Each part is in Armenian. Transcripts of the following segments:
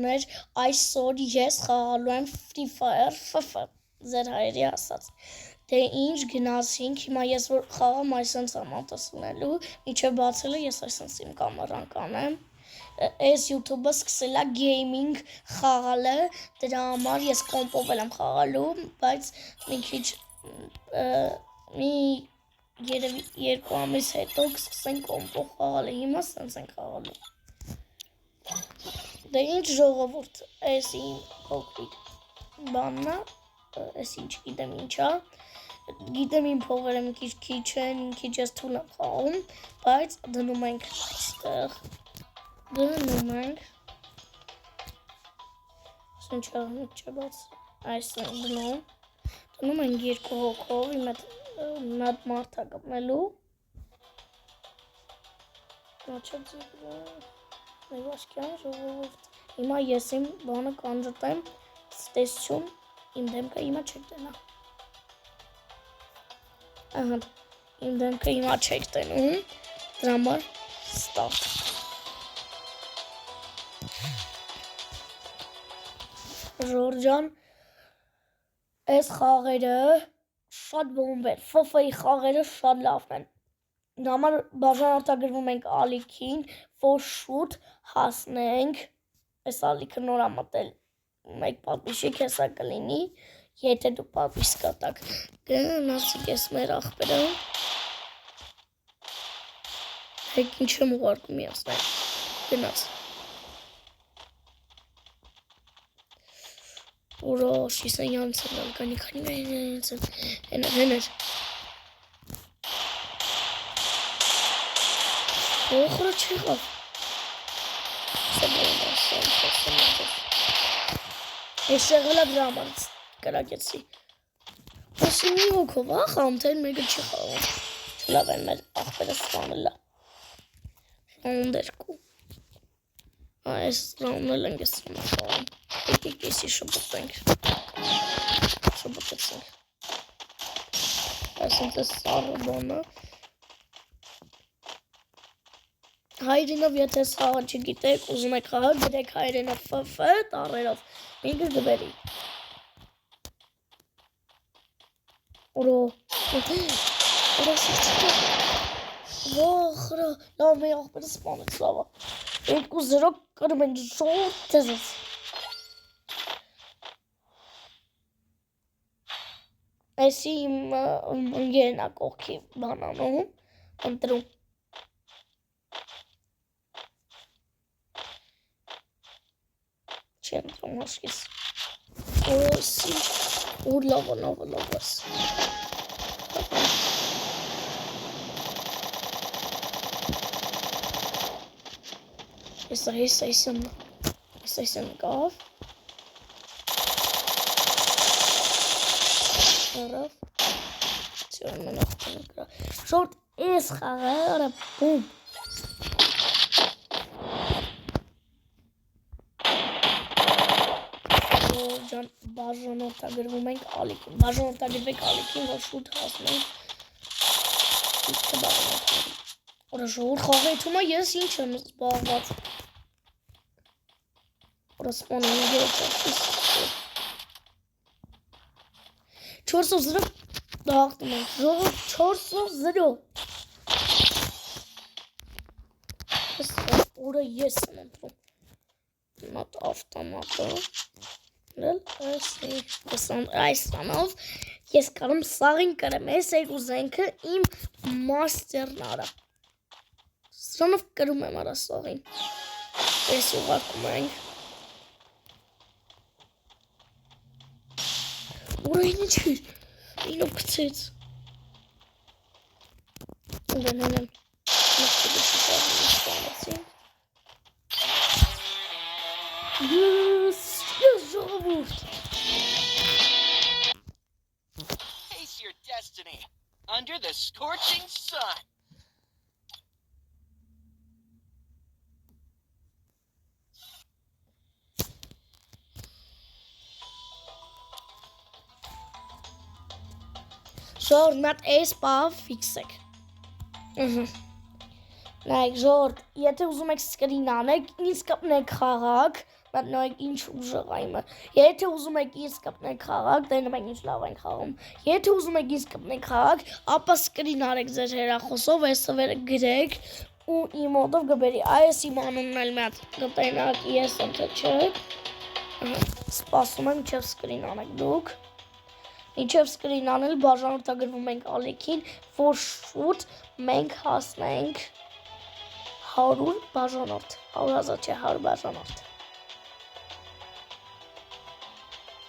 Ներ այսօր ես խաղալու եմ Free Fire FF ձեր հայերի ասած դե ինչ գնացինք հիմա ես որ խաղամ այսպես ամատասնելու միջև բացելը ես այսպես իմ կամերան կանեմ այս YouTube-ը սկսել է gaming խաղալը դրա համար ես կոմպով եմ խաղալու բայց մի քիչ մի երևի 2 ամիս հետո կսկսենք կոմպով խաղալը հիմա սենց ենք խաղալու Դե ինչ ժողովուրդ, այս իմ փոքրիկ բանն է, այս ինչ գիտեմ ինչա, գիտեմ իմ փողերը մի քիչ են, մի քիչ ես թույլ եմ խաղում, բայց դնում ենք այստեղ, դնում ենք, ինչա չէ բաց, այս ենք դնում ենք 2 հոգով, իմ հետ մարդ է կպնելու, նոչը ձիգրը, Նեվաշկյան ժողովուրդ, հիմա ես իմ բանը կանջտեմ, ստեսություն, իմ դեմքը հիմա չեք տենա, ահա, իմ դեմքը հիմա չեք տենում, դրա համար ստարտ, ժորջան, այս խաղերը շատ բոմբ են, FF-ի խաղերը շատ լավն են, Դրա համար բաժանորդագրվում ենք ալիքին, որ շուտ հասնենք, այս ալիքը նոր ամատել, մեկ պատվիշիկ հեսա կլինի, եթե դու պատվիս կատակ, գնացիք ես մեր աղբերը, հեք ինչ եմ ուղարկում միասնային, գնաց, ուրա շիսան յանցել, քանի հեներ, Ոխրը չեղավ, ես շեղել է դրա համարից կրակեցի, ասի մի հոգով ախամ, թե մեկը չի խաղում, չլավ են մեր աղբերը սպանել է, ռաունդ երկու, այս ռաունել ենք ես խաղում, եկեք եսի շպոտենք, շպոտեցինք, այսինք ես սարը բանը, Հայրենով եթե սաղը չգիտեք, ուզում եք խաղալ, գրեք հայրենով FF տառերով, ինքը գվերի։ Որո, վախրա, լավ մի աղբերը սպանեց լավա, 2-0 կրում են ժողորդ թեզս։ Այսի իմ ընգերն է կողքի բանանում, ընտրում։ Չեմ տրում հաշկիս, ոսի, ուր լավաս, Այսան կավ, առավ, ծյոր մենախ կնկրա, շորդ ես խաղը, արա բում, բաժանորդագրվում ենք ալիքին, բաժանորդագրվեք ալիքին, որ շուտ հասնենք, իսկը բաժանորդագրվում, որը ժողոր խաղեթում է, ես ինչ եմ զբաղված, որը սպան եմ գերեկ չապիս, 4-0 դաղտում ենք, ժողոր 4-0, որը ես եմ ընտրում, նատ ավտոմատը, Այսանով ես կարում սաղին կրեմ, ես երկու զենքը իմ մաստերն արա, սրանով կրում եմ արա սաղին, ես ուղարկում ենք, ուրա ինը չիր, ինով կծեց, ուղենան եմ, մստիգի շիսարին սպանեցին, Face your destiny under the scorching sun. Ժորդ մատ էս պավ ֆիքսեք, նայք ժորդ, եթե ուզում եք սկրին անեք, ինձ կպնեք խաղակ, Մատնոյք ինչ ուժեղ այմը։ Եթե ուզում եք ինձ կպնեք խաղակ, դենում եք ինչ լավ ենք խաղում։ Եթե ուզում եք ինձ կպնեք խաղակ, ապա սկրին արեք ձեր հեռախոսով, այս սվերը գրեք ու իմ մոտով գբերի։ Այս իմ անունն էլ մի հատ կտենակ ես եմ թե չէ։ Սպասում եմ մինչև սկրին անեք դուք։ Մինչև սկրին անել բաժանորդագրվում ենք Ալեքին, որ շուտ մենք հասնենք 100 բաժանորդ, 100,000 չէ, 100 բաժանորդ։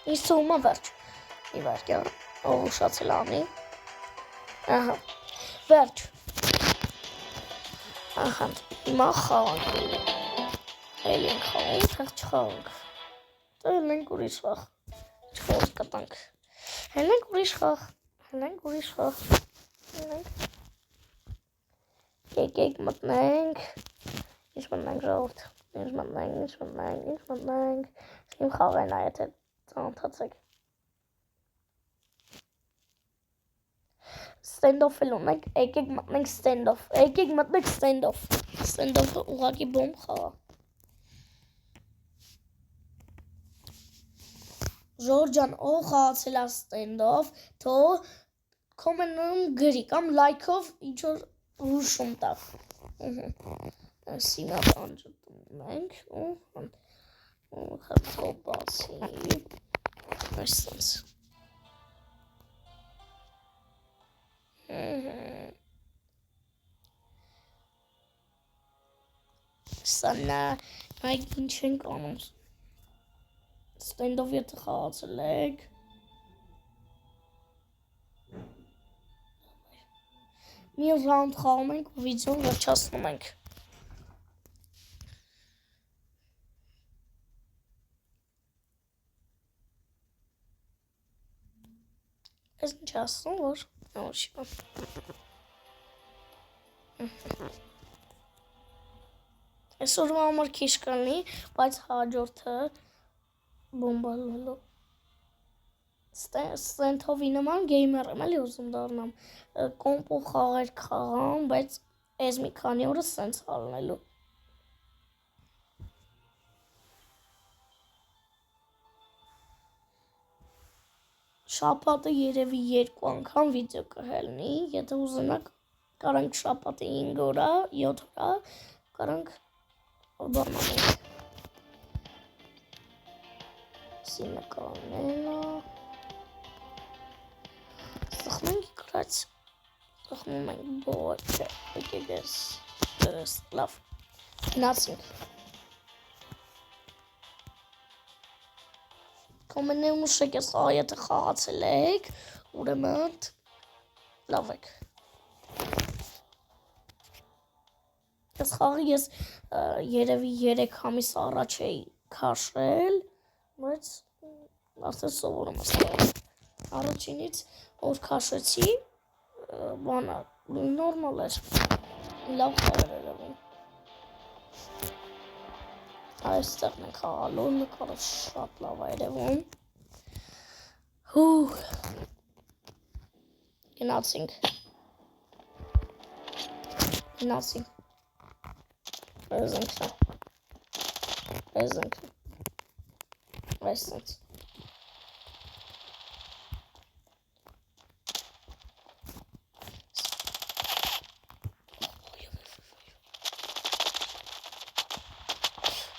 Ինչ թվում է վերջ, մի վարկյա, ով ուշացել անի, ահա, վերջ, ահա, հիմա խաղանք, էլ ենք խաղում, թեղ չխաղանք, էլ ենք ուրիշ խաղ, չխորս կտանք, էլ ենք ուրիշ խաղ, եկեք մտնենք, ինչ մտնենք ժողովուրդ, ինչ մտնենք, իմ խաղեն այ եթե ծանոթացեք, ստենդոֆ էլ ունենք, եկեք մտնենք ստենդոֆ, ստենդոֆը ուղղակի բոմ խաղա, Ժորժան ով խաղացել է ստենդոֆ, թո կոմենտում գրի կամ լայքով ինչ-որ հուշում տա, սիմա բանջտում ենք ու խրտով բացի, այսպես, սանա, նայք ինչ ենք անում, ստենդով եթե խաղացել եք, մի ռաունդ խաղում ենք ու վիդեոն վերջացնում ենք, ես ինչ ասում, որ նորշիպա, այսօրվա համար քիչ կլինի, բայց հաջորդը բոմբալելու, ստենդովի նման գեյմեր եմ էլի ուզում դառնամ, կոմպո խաղեր կխաղամ, բայց այս մի քանի օրը սենց հալնելու, շապատը երևի 2 անգամ վիդեո կհելնի, եթե ուզենաք կարանք շապատը 5 օրա, 7 օրա, կարանք բանանենք, սինականելա, սխմենք կրած, սխմում ենք բոտ չէ, եկեք ես, լավ, գնացինք, կոմենտներում ուշեք ես խաղը եթե խաղացել եք, ուրեմն լավ եք, ես խաղը ես երևի 3 ամիս առաջ էի քաշել, բայց արդեն սովորում ես խաղը, առաջինից որ քաշեցի, բանա, նորմալ էր, լավ խաղեր երևում, այստեղն ենք խաղալու, նկարը շատ լավ է երևում, գնացինք, այս ենք, այսենց,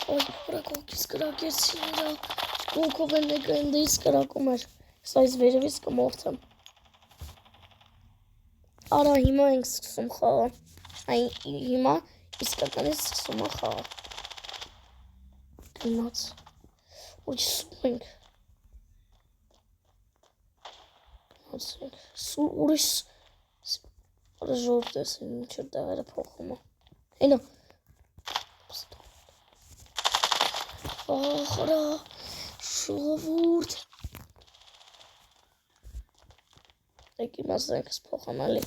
Ոյ, վրա կողքից կրակեցի իրա, կողքով են եկը ընդից կրակում էր, սա այս վերևից կմորդեմ, արա հիմա ենք սկսում խաղը, հիմա իսկականից սկսում է խաղը, գնաց, ուր սում ենք, ուրիշ, արա ժորդ ես, ինչեր դեղերը փոխում է, հենա, Ախրա, ժողովուրդ, եք իմաստ ես փոխանալի,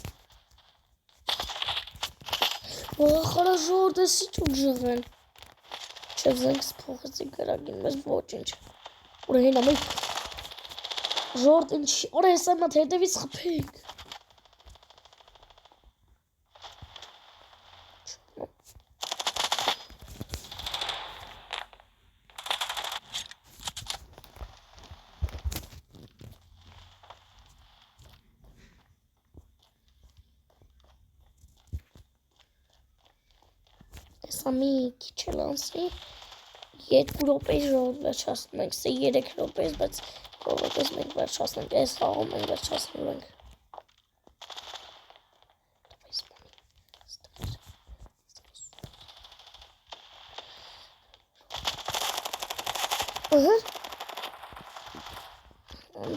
ախրա ժողովուրդ ես ինչ ուժեղ են, չև զենքս փոխեցի գրագին, մեզ ոչ ինչ, ուր հենա մեկ, ժողովուրդ ինչ, օր ես եմ at հետևից խպեք, Հեսա մի քիչ էլ անցնի 2 րոպե ժողովուրդ վերջացնում ենք, սա 3 րոպեից, բայց րոպեից մենք վերջացնենք, այս խաղում մենք վերջացնում ենք։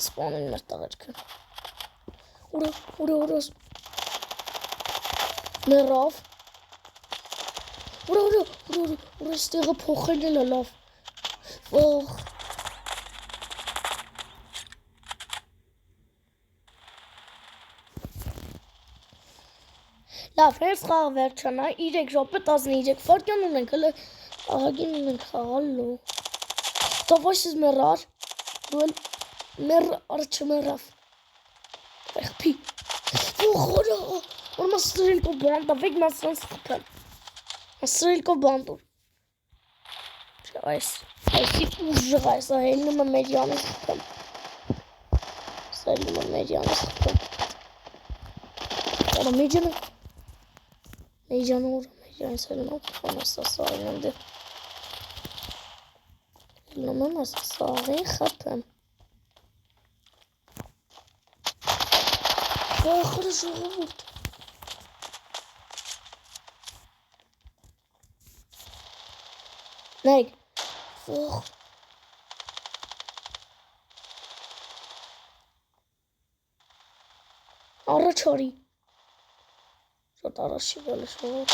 Սպանին մեր տղերքը։ Ուրա, մերավ։ Ուրա, ստեղը փոխել էլ է լավ։ Ող։ Լավ, հենց խաղը վերջանա, 3 րոպե 13 վայրկյան ունենք, հələ ահագին ունենք խաղալու։ Давай ես մեռար, դու էլ չմեռավ։ Եղբի։ Ողորա, որ մաս սրելկով բանդա, վեկ մաս սրանց խպեմ։ Սրելկով բանդուր։ Այսի ուժղ այս, հելնում է մեր յանից խպեմ։ Սելնում է մեր յանից խպեմ։ Արա մեջանը։ Մեջանը ուր, մեջանից հելնում, անասա սաղին եմ դեր։ Հելնում եմ ասա սաղին խպեմ։ Ախրը ժողովուրդ։ Նայք, ող։ Առաջ արի։ Շատ առաջ չի բալը ժողովուրդ։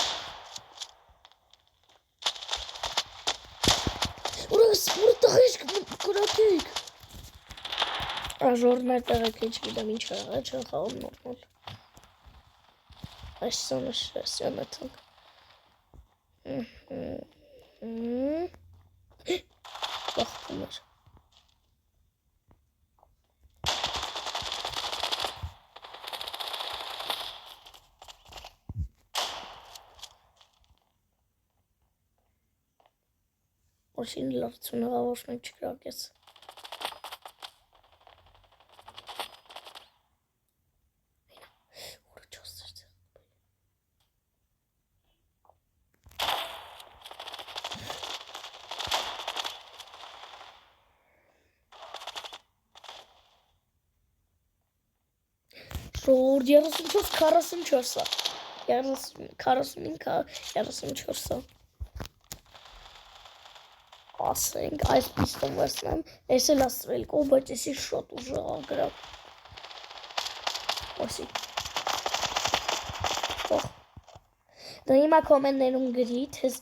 Ուր տղեշք կրատիկ։ Ժողովուրդ մեր տեղեքը չգիտեմ ինչ է, չեն խաղում նորմալ։ Այսսանը շեսյան էթանք։ Բախվում էր։ Ոչին լարցուն հաղավոր մենք չկրակեց։ Ժողովուրդ 34-44-ա, 45-44-ա, ասենք, այս պիստոն վերցնեմ, ես էլ ասրելկով, բայց եսի շոտ ուժը ագրավ, ասի, ող, դա հիմա կոմեններում գրի, թեզ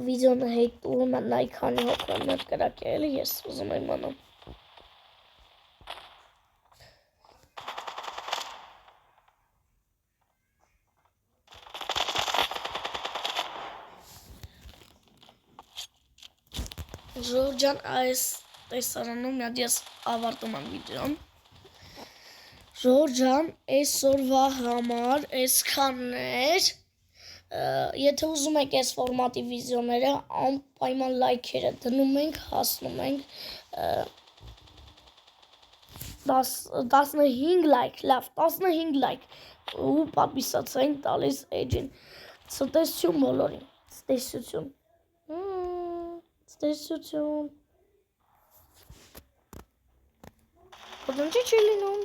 վիդեոնը հետում նայ քանի հոգրան մեր կրակել, ես ուզում եմ մանամ։ Ժողովուրդ ջան, այս տեսարանում միատ ես ավարտում եմ վիդեոն։ Ժողովուրդ ջան, այսօրվա համար այսքանն էր։ Եթե ուզում եք այս ֆորմատի վիդեոները, անպայման լայքերը դնում ենք, հասնում ենք 15 լայք, լավ, 15 լայք ու պատվիսացային տալիս էջին։ Ցտեսություն բոլորին, ցտեսություն։ Ստեսություն։ Ոդնչի չի լինում։